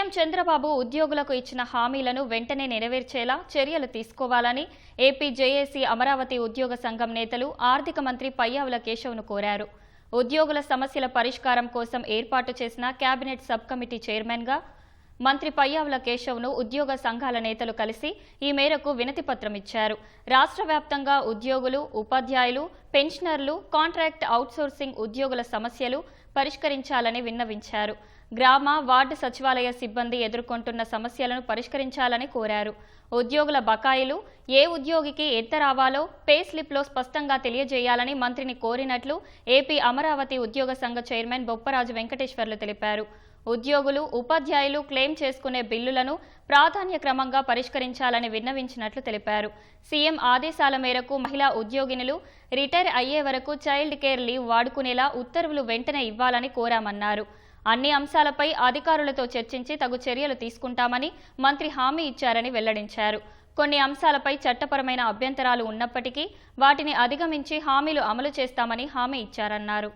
CM Chandrababu ఉద్యోగులకు ఇచ్చిన హామీలను వెంటనే నెరవేర్చేలా చర్యలు తీసుకోవాలని ఏపీ జేఏసీ అమరావతి ఉద్యోగ సంఘం నేతలు ఆర్థిక మంత్రి పయ్యావుల కేశవ్ను కోరారు. ఉద్యోగుల సమస్యల పరిష్కారం కోసం ఏర్పాటు చేసిన కేబినెట్ సబ్ కమిటీ చైర్మన్గా మంత్రి పయ్యావుల కేశవ్ను ఉద్యోగ సంఘాల నేతలు కలిసి ఈ మేరకు వినతిపత్రం ఇచ్చారు. రాష్ట్ర వ్యాప్తంగా ఉద్యోగులు, ఉపాధ్యాయులు, పెన్షనర్లు, కాంట్రాక్ట్ అవుట్సోర్సింగ్ ఉద్యోగుల సమస్యలు పరిష్కరించాలని విన్నవించారు. గ్రామ, వార్డు సచివాలయ సిబ్బంది ఎదుర్కొంటున్న సమస్యలను పరిష్కరించాలని కోరారు. ఉద్యోగుల బకాయిలు ఏ ఉద్యోగికి ఎంత రావాలో పే స్లిప్లో స్పష్టంగా తెలియజేయాలని మంత్రిని కోరినట్లు ఏపీ అమరావతి ఉద్యోగ సంఘ చైర్మన్ బొప్పరాజు వెంకటేశ్వర్లు తెలిపారు. ఉద్యోగులు, ఉపాధ్యాయులు క్లెయిమ్ చేసుకునే బిల్లులను ప్రాధాన్య క్రమంగా పరిష్కరించాలని విన్నవించినట్లు తెలిపారు. సీఎం ఆదేశాల మేరకు మహిళా ఉద్యోగినులు రిటైర్ అయ్యే వరకు చైల్డ్ కేర్ లీవ్ వాడుకునేలా ఉత్తర్వులు వెంటనే ఇవ్వాలని కోరామన్నారు. అన్ని అంశాలపై అధికారులతో చర్చించి తగు చర్యలు తీసుకుంటామని మంత్రి హామీ ఇచ్చారని వెల్లడించారు. కొన్ని అంశాలపై చట్టపరమైన అభ్యంతరాలు ఉన్నప్పటికీ వాటిని అధిగమించి హామీలు అమలు చేస్తామని హామీ ఇచ్చారన్నారు.